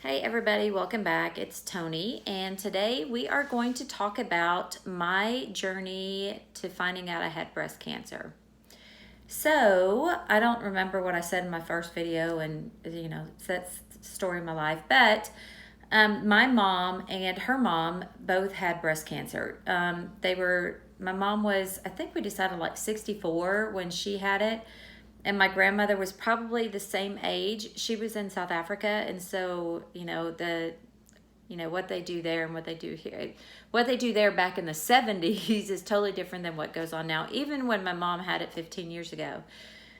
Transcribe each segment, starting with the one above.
Hey everybody, welcome back. It's Tony, and today we are going to talk about my journey to finding out I had breast cancer. So, I don't remember what I said in my first video, and that's the story of my life, but my mom and her mom both had breast cancer. My mom was, I think we decided like 64 when she had it, and my grandmother was probably the same age. She was in South Africa, and so what they do there and what they do here, what they do there back in the 70s is totally different than what goes on now, even when my mom had it 15 years ago.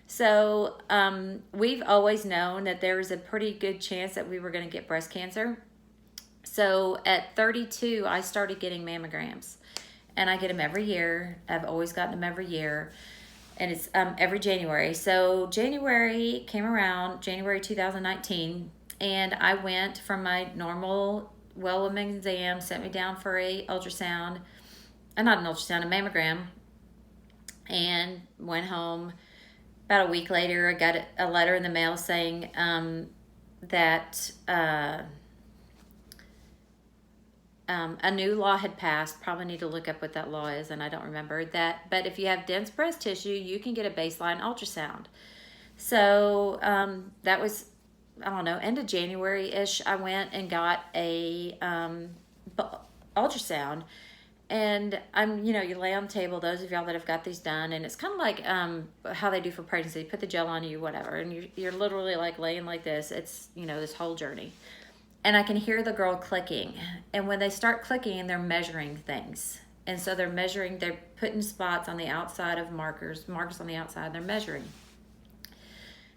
So we've always known that there was a pretty good chance that we were going to get breast cancer. So at 32, I started getting mammograms, and I get them every year. I've always gotten them every year, and it's every January. So January came around, January 2019, and I went from my normal well woman exam, sent me down for a ultrasound, not an ultrasound, a mammogram, and went home. About a week later, I got a letter in the mail saying that a new law had passed. Probably need to look up what that law is, and I don't remember that. But if you have dense breast tissue, you can get a baseline ultrasound. So that was, I don't know, end of January-ish. I went and got a ultrasound. And you lay on the table, those of y'all that have got these done, and it's kind of like how they do for pregnancy. Put the gel on you, whatever, and you're literally like laying like this. It's, this whole journey. And I can hear the girl clicking. And when they start clicking, they're measuring things. And so they're putting spots on the outside of markers on the outside, they're measuring.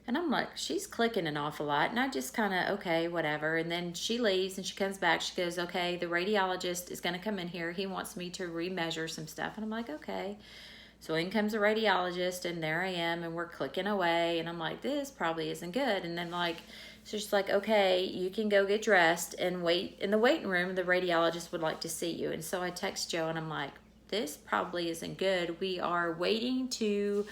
And I'm like, she's clicking an awful lot. And I just kind of, okay, whatever. And then she leaves and she comes back. She goes, okay, the radiologist is going to come in here. He wants me to remeasure some stuff. And I'm like, okay. So in comes the radiologist, and there I am, and we're clicking away. And I'm like, this probably isn't good. And then so she's like, okay, you can go get dressed and wait in the waiting room. The radiologist would like to see you. And so I text Joe, and I'm like, this probably isn't good. We are waiting to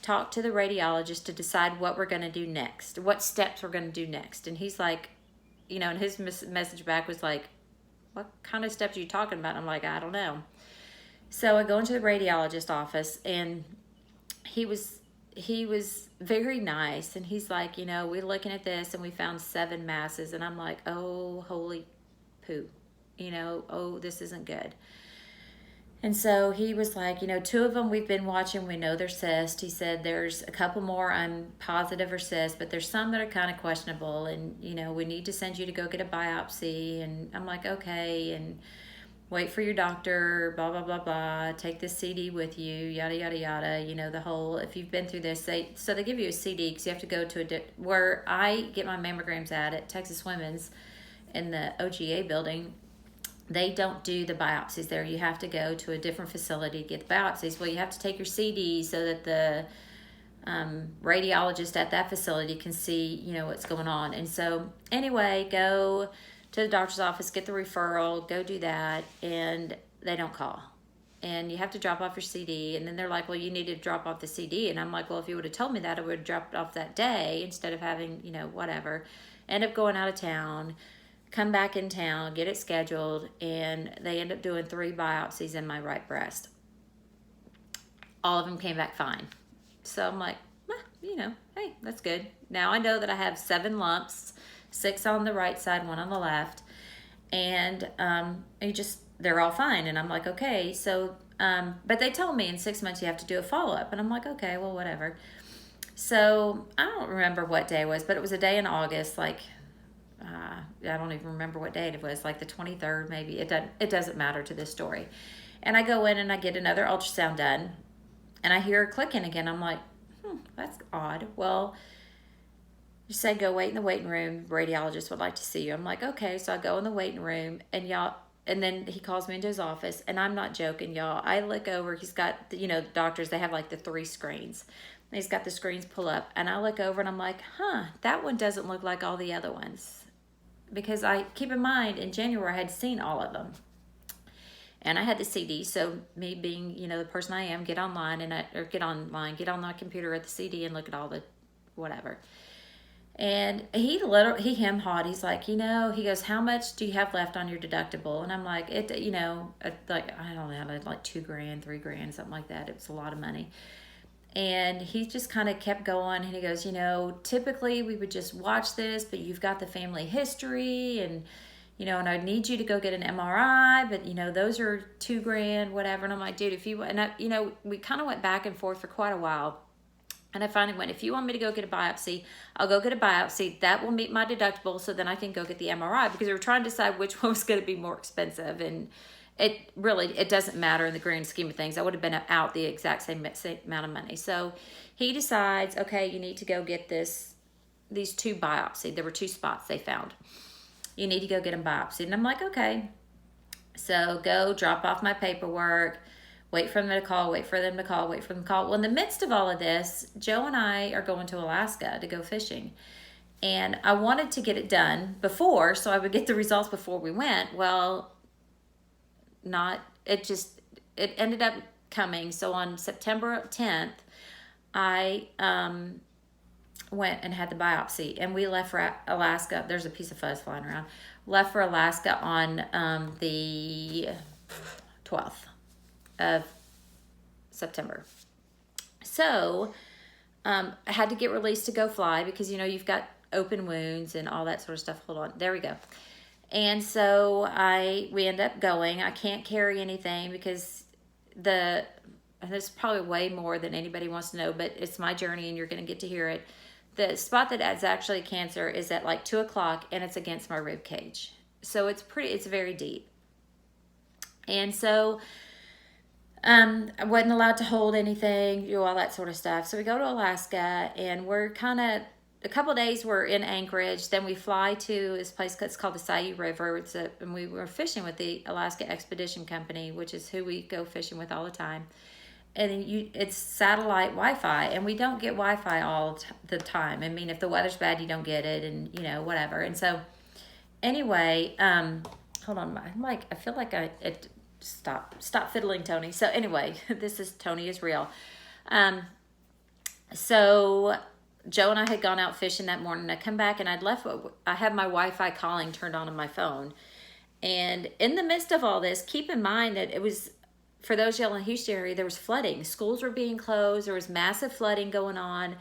talk to the radiologist to decide what we're going to do next, what steps we're going to do next. And he's like, and his message back was like, what kind of steps are you talking about? And I'm like, I don't know. So I go into the radiologist office, and he was very nice, and he's like, we're looking at this, and we found 7 masses. And I'm like, oh, holy poo, oh, this isn't good. And so he was like, 2 of them we've been watching, we know they're cysts. He said there's a couple more I'm positive are cysts, but there's some that are kind of questionable, and we need to send you to go get a biopsy. And I'm like, okay, and wait for your doctor, blah, blah, blah, blah, take this CD with you, yada, yada, yada, the whole, if you've been through this, they give you a CD, because you have to go to where I get my mammograms at Texas Women's in the OGA building. They don't do the biopsies there. You have to go to a different facility to get the biopsies. Well, you have to take your CD so that the radiologist at that facility can see, what's going on. And so anyway, go to the doctor's office, get the referral, go do that, and they don't call. And you have to drop off your CD, and then they're like, well, you need to drop off the CD. And I'm like, well, if you would have told me that, I would have dropped off that day instead of having, whatever. End up going out of town, come back in town, get it scheduled, and they end up doing 3 biopsies in my right breast. All of them came back fine. So I'm like, hey, that's good. Now I know that I have 7 lumps, 6 on the right side, 1 on the left, and they're all fine. And I'm like, okay. So but they told me in 6 months you have to do a follow-up, and I'm like, okay, well, whatever. So I don't remember what day it was, but it was a day in August, like I don't even remember what date it was, like the 23rd maybe. It doesn't matter to this story. And I go in and I get another ultrasound done, and I hear her clicking again. I'm like, that's odd. Well, you said go wait in the waiting room. Radiologist would like to see you. I'm like, okay. So I go in the waiting room, and then he calls me into his office, and I'm not joking, y'all. I look over. He's got, the doctors, they have like the 3 screens. And he's got the screens pull up, and I look over, and I'm like, that one doesn't look like all the other ones. Because I keep in mind, in January, I had seen all of them. And I had the CD, so me being, the person I am, get on my computer at the CD and look at all the whatever. And he hem-hawed. He's like, he goes, how much do you have left on your deductible? And I'm like, like, I don't know, like $2,000, $3,000, something like that. It was a lot of money. And he just kind of kept going, and he goes, typically we would just watch this, but you've got the family history, and I need you to go get an MRI, but those are $2,000, whatever. And I'm like, dude, if you, and we kind of went back and forth for quite a while. And I finally went, if you want me to go get a biopsy, I'll go get a biopsy. That will meet my deductible, so then I can go get the MRI, because we were trying to decide which one was going to be more expensive. And it doesn't matter in the grand scheme of things. I would have been out the exact same amount of money. So he decides, okay, you need to go get these two biopsied. There were 2 spots they found. You need to go get them biopsied. And I'm like, okay. So go drop off my paperwork, wait for them to call, wait for them to call. Well, in the midst of all of this, Joe and I are going to Alaska to go fishing. And I wanted to get it done before, so I would get the results before we went. Well, it ended up coming. So on September 10th, I went and had the biopsy, and we left for Alaska. There's a piece of fuzz flying around. Left for Alaska on the 12th of September. So I had to get released to go fly, because you've got open wounds and all that sort of stuff. Hold on, there we go. And so we end up going. I can't carry anything, because and there's probably way more than anybody wants to know, but it's my journey and you're going to get to hear it. The spot that is actually cancer is at like 2:00, and it's against my rib cage. So it's very deep. And so I wasn't allowed to hold anything, do all that sort of stuff. So we go to Alaska, and we're a couple of days we're in Anchorage. Then we fly to this place that's called the Sayou River. And we were fishing with the Alaska Expedition Company, which is who we go fishing with all the time. And it's satellite Wi-Fi, and we don't get Wi-Fi all the time. I mean, if the weather's bad, you don't get it, and whatever. And so anyway, hold on, I feel like stop fiddling, Tony. So anyway, this is Tony is real. So Joe and I had gone out fishing that morning. I come back, and I had my Wi-Fi calling turned on my phone. And in the midst of all this, keep in mind that it was, for those y'all in the Houston area, there was flooding. Schools were being closed. There was massive flooding going on.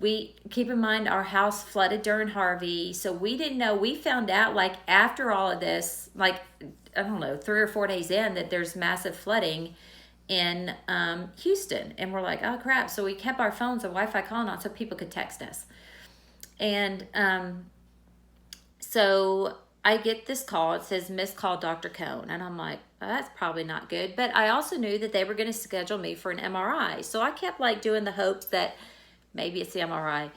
Keep in mind, our house flooded during Harvey. So we didn't know. We found out like after all of this, like, I don't know, 3 or 4 days in, that there's massive flooding in Houston. And we're like, oh crap. So we kept our phones and Wi-Fi calling on so people could text us. And so I get this call. It says, missed call, Dr. Cohn. And I'm like, oh, that's probably not good. But I also knew that they were going to schedule me for an MRI. So I kept like doing the hopes that maybe it's the MRI.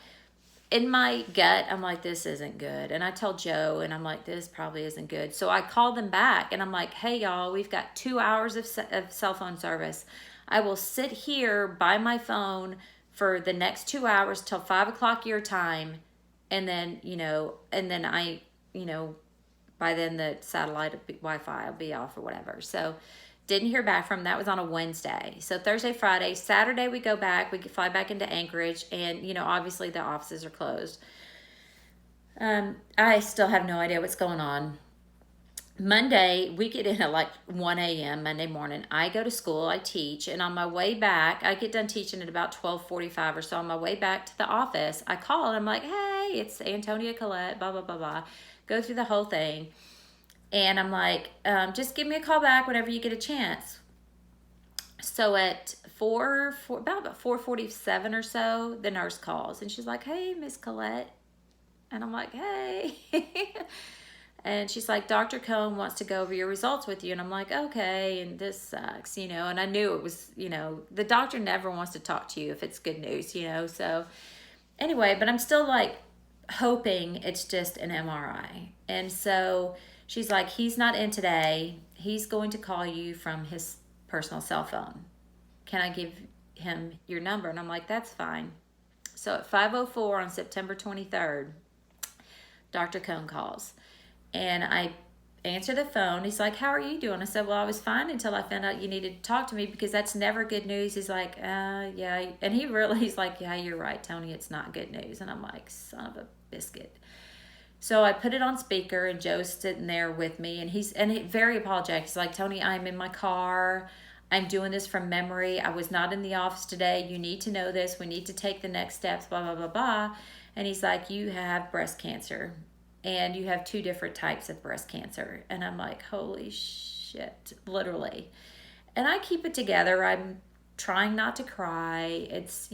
In my gut, I'm like, this isn't good. And I tell Joe, and I'm like, this probably isn't good. So I called them back, and I'm like, hey, y'all, we've got 2 hours of cell phone service. I will sit here by my phone for the next 2 hours till 5 o'clock your time. And then, by then the satellite Wi-Fi will be off or whatever. So didn't hear back from them. That was on a Wednesday. So Thursday, Friday, Saturday we go back. We fly back into Anchorage, and obviously the offices are closed. I still have no idea what's going on. Monday, we get in at like 1 a.m. Monday morning. I go to school, I teach, and on my way back, I get done teaching at about 12:45 or so. On my way back to the office, I call, and I'm like, hey, it's Antonia Collette, blah, blah, blah, blah. Go through the whole thing. And I'm like, just give me a call back whenever you get a chance. So at about 4:47 or so, the nurse calls, and she's like, hey, Miss Collette. And I'm like, hey. And she's like, Dr. Cohn wants to go over your results with you. And I'm like, okay, and this sucks, And I knew it was, the doctor never wants to talk to you if it's good news, So anyway, but I'm still like hoping it's just an MRI. And so she's like, he's not in today. He's going to call you from his personal cell phone. Can I give him your number? And I'm like, that's fine. So at 5:04 on September 23rd, Dr. Cohn calls. And I answer the phone. He's like, how are you doing? I said, well, I was fine until I found out you needed to talk to me, because that's never good news. He's like, yeah. And he's like, yeah, you're right, Tony, it's not good news. And I'm like, son of a biscuit. So I put it on speaker, and Joe's sitting there with me, and he very apologetic. He's like, Tony, I'm in my car. I'm doing this from memory. I was not in the office today. You need to know this. We need to take the next steps, blah, blah, blah, blah. And he's like, you have breast cancer, and you have 2 different types of breast cancer. And I'm like, holy shit, literally. And I keep it together. I'm trying not to cry. It's,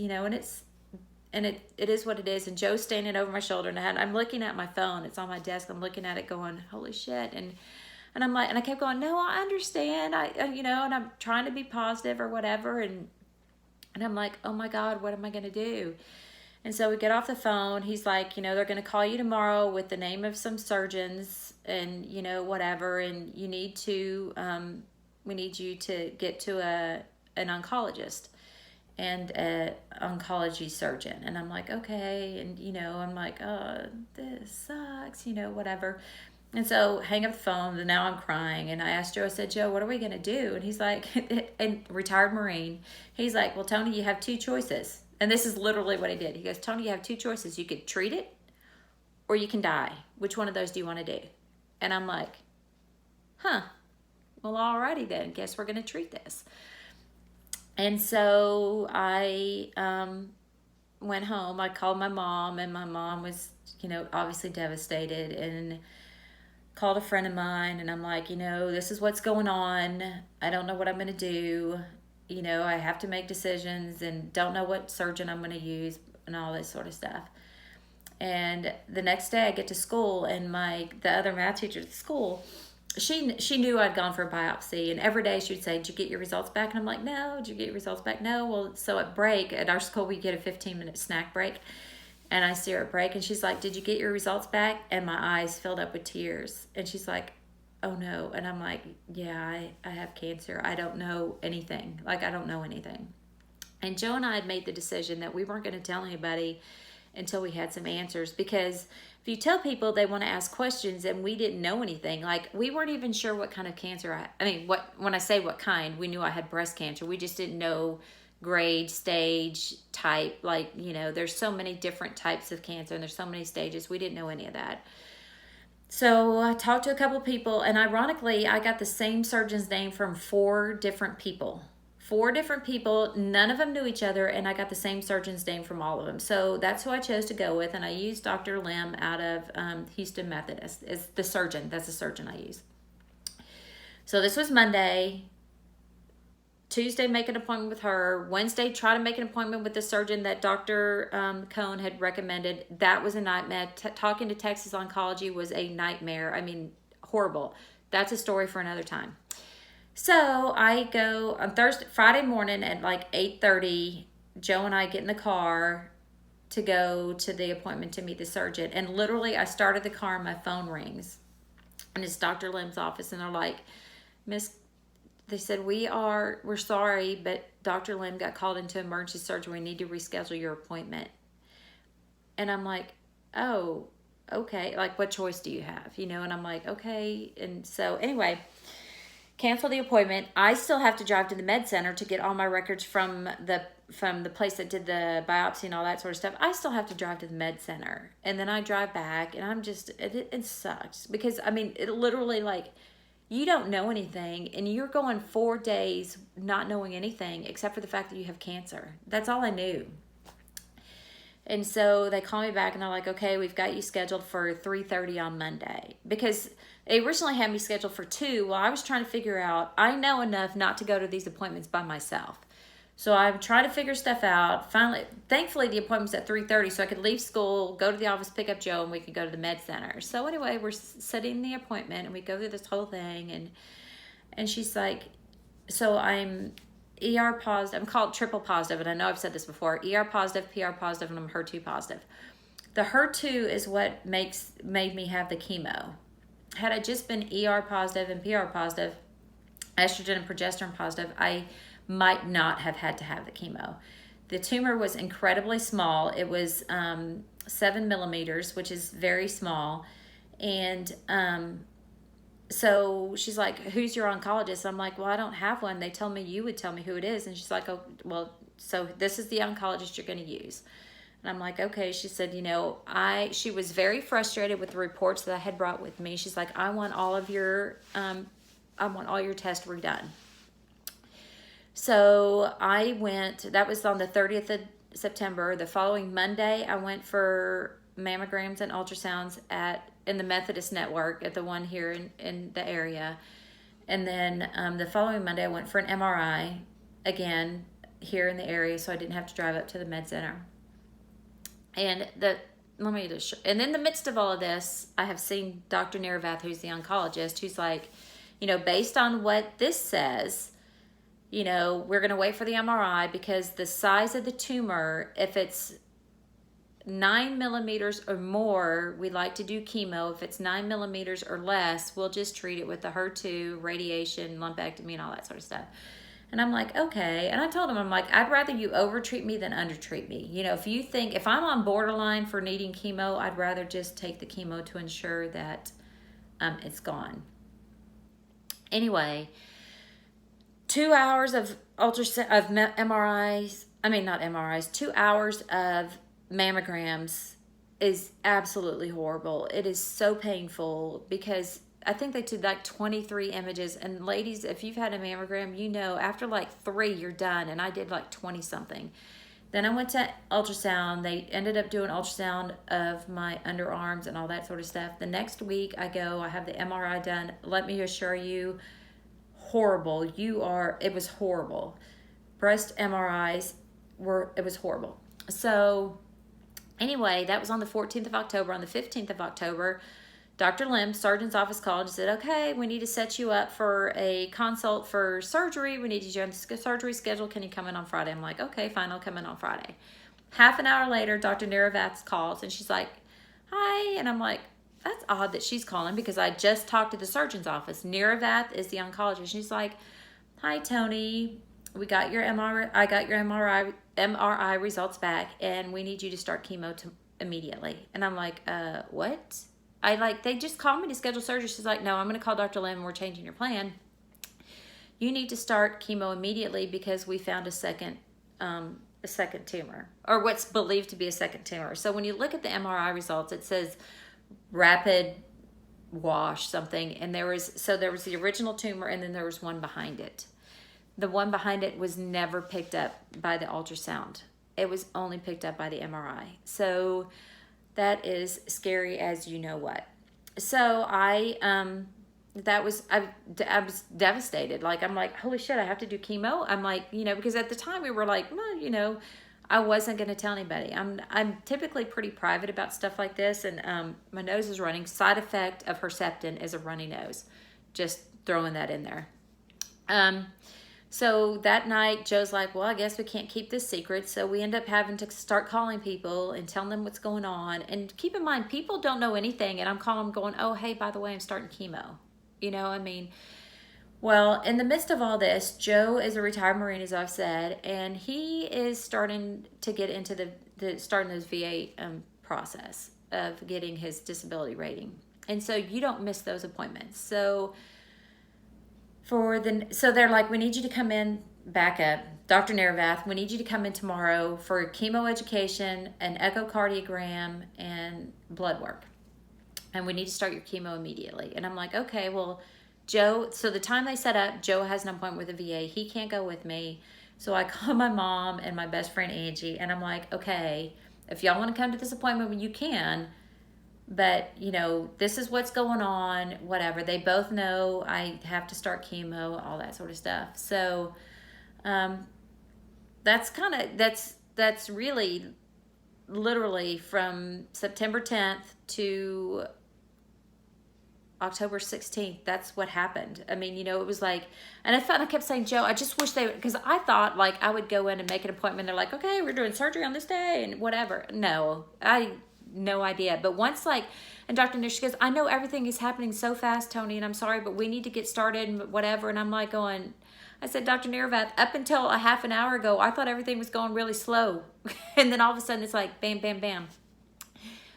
and it is what it is. And Joe's standing over my shoulder, and I'm looking at my phone. It's on my desk. I'm looking at it going, holy shit. And I'm like, and I kept going, no, I understand. And I'm trying to be positive or whatever. And I'm like, oh my God, what am I going to do? And so we get off the phone. He's like, they're going to call you tomorrow with the name of some surgeons and, whatever. And you need to, we need you to get to an oncologist and an oncology surgeon. And I'm like, okay. And, I'm like, oh, this sucks, whatever. And so hang up the phone, and now I'm crying. And I asked Joe, I said, Joe, what are we going to do? And he's like, and retired Marine, he's like, well, Tony, you have 2 choices. And this is literally what he did. He goes, Tony, you have 2 choices. You could treat it or you can die. Which one of those do you want to do? And I'm like, well, alrighty then. Guess we're going to treat this. And so I went home. I called my mom, and my mom was, obviously devastated, and called a friend of mine, and I'm like, this is what's going on. I don't know what I'm going to do. I have to make decisions and don't know what surgeon I'm going to use and all this sort of stuff. And the next day I get to school, and the other math teacher at the school, she knew I'd gone for a biopsy, and every day she would say, did you get your results back? And I'm like, no. Did you get your results back? No. Well, so at break, at our school, we get a 15-minute snack break. And I see her at break, and she's like, did you get your results back? And my eyes filled up with tears. And she's like, oh no. And I'm like, yeah, I have cancer. I don't know anything. I don't know anything. And Joe and I had made the decision that we weren't going to tell anybody until we had some answers, because if you tell people, they want to ask questions, and we didn't know anything. We weren't even sure what kind of cancer when I say what kind, we knew I had breast cancer. We just didn't know grade, stage, type. There's so many different types of cancer, and there's so many stages. We didn't know any of that. So I talked to a couple of people, and ironically, I got the same surgeon's name from 4 different people. 4 different people, none of them knew each other, and I got the same surgeon's name from all of them. So that's who I chose to go with, and I used Dr. Lim out of Houston Methodist. Is the surgeon. That's the surgeon I use. So this was Monday. Tuesday, make an appointment with her. Wednesday, try to make an appointment with the surgeon that Dr. Cohn had recommended. That was a nightmare. Talking to Texas Oncology was a nightmare. Horrible. That's a story for another time. So I go on Friday morning at 8:30. Joe and I get in the car to go to the appointment to meet the surgeon. And literally, I started the car and my phone rings. And it's Dr. Lim's office. And they're like, they said, we're sorry, but Dr. Lim got called into emergency surgery. We need to reschedule your appointment. And I'm like, oh, okay. What choice do you have? And I'm like, okay. And so anyway, cancel the appointment. I still have to drive to the med center to get all my records from the place that did the biopsy and all that sort of stuff. I still have to drive to the med center. And then I drive back, and I'm just, it sucks. Because, it literally, you don't know anything, and you're going 4 days not knowing anything except for the fact that you have cancer. That's all I knew. And so they call me back, and they're like, okay, we've got you scheduled for 3:30 on Monday. Because they originally had me scheduled for 2. Well, I was trying to figure out, I know enough not to go to these appointments by myself. So I'm trying to figure stuff out. Finally, thankfully, the appointment's at 3:30, so I could leave school, go to the office, pick up Joe, and we could go to the med center. So anyway, we're setting the appointment, and we go through this whole thing, and she's like, so I'm ER positive. I'm called triple positive, and I know I've said this before. ER positive, PR positive, and I'm HER2 positive. The HER2 is what made me have the chemo. Had I just been ER positive and PR positive, estrogen and progesterone positive, I might not have had to have the chemo. The tumor was incredibly small. It was 7 millimeters, which is very small. And so she's like, who's your oncologist? I'm like, well, I don't have one. They told me you would tell me who it is. And she's like, oh, well, so this is the oncologist you're going to use. And I'm like, okay. She said, she was very frustrated with the reports that I had brought with me. She's like, I want all your tests redone. So I went, that was on the 30th of September. The following Monday, I went for mammograms and ultrasounds in the Methodist Network at the one here in the area. And then the following Monday, I went for an MRI again here in the area, so I didn't have to drive up to the med center. And and in the midst of all of this, I have seen Dr. Niravath, who's the oncologist, who's like, based on what this says, we're going to wait for the MRI because the size of the tumor, if it's 9 millimeters or more, we like to do chemo. If it's 9 millimeters or less, we'll just treat it with the HER2, radiation, lumpectomy, and all that sort of stuff. And I'm like, okay. And I told him, I'm like, I'd rather you overtreat me than undertreat me. If I'm on borderline for needing chemo, I'd rather just take the chemo to ensure that it's gone. Anyway, 2 hours of MRIs, not MRIs, 2 hours of mammograms is absolutely horrible. It is so painful because I think they did like 23 images. And ladies, if you've had a mammogram, after like 3, you're done. And I did like 20 something. Then I went to ultrasound. They ended up doing ultrasound of my underarms and all that sort of stuff. The next week I have the MRI done. Let me assure you, horrible. It was horrible. Breast MRIs it was horrible. So anyway, that was on the 14th of October. On the 15th of October, Dr. Lim, surgeon's office, called and said, okay, we need to set you up for a consult for surgery. We need you on the surgery schedule. Can you come in on Friday? I'm like, okay, fine, I'll come in on Friday. Half an hour later, Dr. Niravath calls and she's like, hi. And I'm like, that's odd that she's calling because I just talked to the surgeon's office. Niravath is the oncologist. She's like, hi, Tony. I got your MRI results back and we need you to start chemo immediately. And I'm like, what? They just called me to schedule surgery. She's like, no, I'm going to call Dr. Lim and we're changing your plan. You need to start chemo immediately because we found a second tumor, or what's believed to be a second tumor. So when you look at the MRI results, it says rapid wash something. And there was the original tumor and then there was one behind it. The one behind it was never picked up by the ultrasound. It was only picked up by the MRI. So that is scary as you know what. So I was devastated. Like, I'm like, holy shit, I have to do chemo. I'm like, because at the time we were like, well, I wasn't going to tell anybody. I'm typically pretty private about stuff like this. And my nose is running. Side effect of Herceptin is a runny nose. Just throwing that in there. So that night, Joe's like, well, I guess we can't keep this secret. So we end up having to start calling people and telling them what's going on. And keep in mind, people don't know anything. And I'm calling them going, oh, hey, by the way, I'm starting chemo. Well, in the midst of all this, Joe is a retired Marine, as I've said, and he is starting to get into starting his VA process of getting his disability rating. And so you don't miss those appointments. So they're like, we need you to come in back up. Dr. Niravath, we need you to come in tomorrow for chemo education, an echocardiogram, and blood work. And we need to start your chemo immediately. And I'm like, okay, well, Joe, so the time they set up, Joe has an appointment with the VA. He can't go with me. So I call my mom and my best friend, Angie, and I'm like, okay, if y'all want to come to this appointment, you can. But, this is what's going on, whatever. They both know I have to start chemo, all that sort of stuff. So that's really literally from September 10th to October 16th. That's what happened. It was like, and I kept saying, Joe, I just wish because I thought like I would go in and make an appointment. They're like, okay, we're doing surgery on this day and whatever. No idea. But once and Dr. Nish, she goes, I know everything is happening so fast, Tony, and I'm sorry, but we need to get started and whatever. And I'm like I said, Dr. Niravath, up until a half an hour ago, I thought everything was going really slow. And then all of a sudden it's like bam, bam, bam.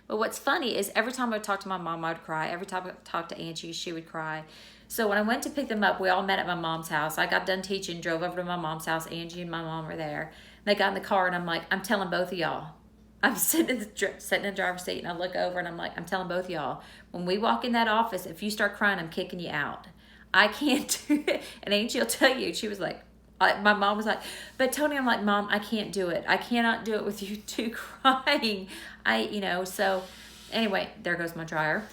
But what's funny is every time I would talk to my mom, I would cry. Every time I talked to Angie, she would cry. So when I went to pick them up, we all met at my mom's house. I got done teaching, drove over to my mom's house. Angie and my mom were there. They got in the car and I'm like, I'm telling both of y'all. I'm sitting in the driver's seat, and I look over, and I'm like, I'm telling both of y'all, when we walk in that office, if you start crying, I'm kicking you out. I can't do it. And Angie will tell you, she was like, my mom was like, but Tony, I'm like, Mom, I can't do it. I cannot do it with you two crying. So anyway, there goes my dryer.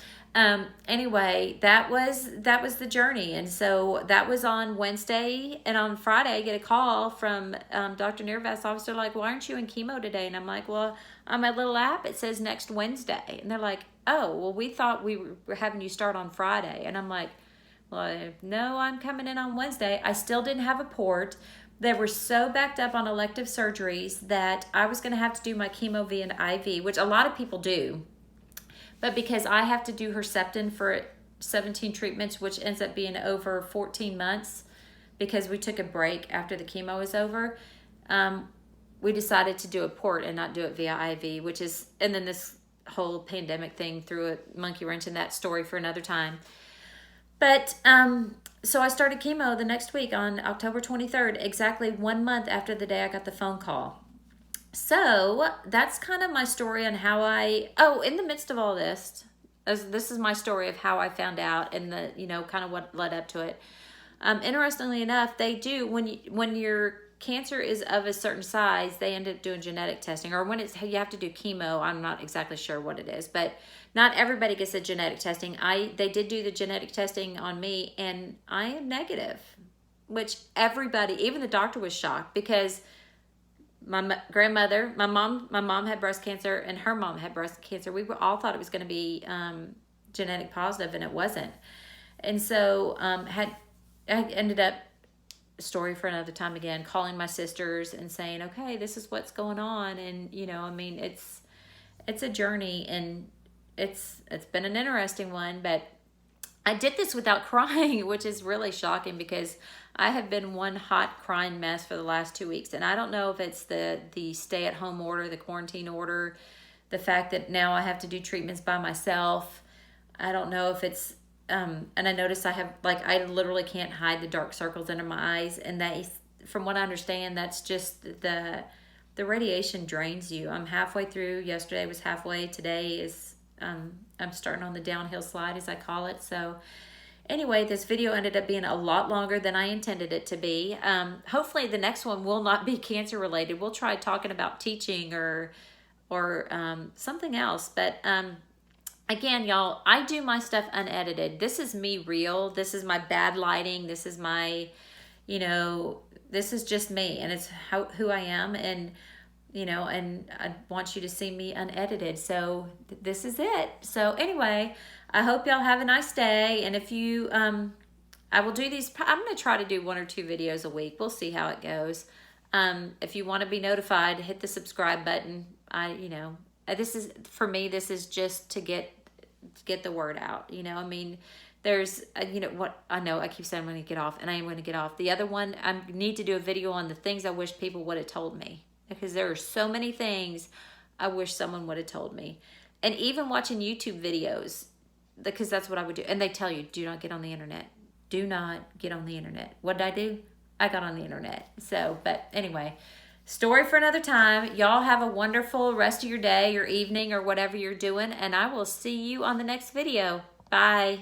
Anyway, that was the journey. And so that was on Wednesday, and on Friday I get a call from Dr. Nirvas's office. They're like, why aren't you in chemo today? And I'm like, well, on my little app it says next Wednesday. And they're like, oh, well, we thought we were having you start on Friday. And I'm like, well, no, I'm coming in on Wednesday. I still didn't have a port. They were so backed up on elective surgeries that I was going to have to do my chemo via an IV, which a lot of people do. But because I have to do Herceptin for 17 treatments, which ends up being over 14 months, because we took a break after the chemo was over, we decided to do a port and not do it via IV, and then this whole pandemic thing threw a monkey wrench in that story for another time. But so I started chemo the next week on October 23rd, exactly 1 month after the day I got the phone call. So that's kind of my story on how in the midst of all this, this is my story of how I found out and kind of what led up to it. Interestingly enough, they do, when your cancer is of a certain size, they end up doing genetic testing, or when you have to do chemo. I'm not exactly sure what it is, but not everybody gets the genetic testing. They did do the genetic testing on me, and I am negative, which everybody, even the doctor, was shocked, because my grandmother, my mom had breast cancer, and her mom had breast cancer. We all thought it was going to be genetic positive, and it wasn't. And so I ended up, story for another time again, calling my sisters and saying, okay, this is what's going on. And it's a journey, and it's been an interesting one, but I did this without crying, which is really shocking, because I have been one hot crying mess for the last 2 weeks. And I don't know if it's the stay-at-home order, the quarantine order, the fact that now I have to do treatments by myself. I don't know if it's, and I noticed I literally can't hide the dark circles under my eyes. And from what I understand, that's just the radiation drains you. I'm halfway through. Yesterday was halfway. Today is, I'm starting on the downhill slide, as I call it. So anyway, this video ended up being a lot longer than I intended it to be. Hopefully the next one will not be cancer related. We'll try talking about teaching or something else. But again, y'all, I do my stuff unedited. This is me real. This is my bad lighting. This is my, this is just me, and it's who I am. And and I want you to see me unedited. So this is it. So anyway, I hope y'all have a nice day. And if you, I will do these, I'm going to try to do 1 or 2 videos a week. We'll see how it goes. If you want to be notified, hit the subscribe button. This is, for me, this is just to get the word out. There's, what I know, I keep saying I'm going to get off, and I am going to get off. The other one, I need to do a video on the things I wish people would have told me, because there are so many things I wish someone would have told me. And even watching YouTube videos, because that's what I would do. And they tell you, do not get on the internet. Do not get on the internet. What did I do? I got on the internet. So, but anyway, story for another time. Y'all have a wonderful rest of your day or evening or whatever you're doing. And I will see you on the next video. Bye.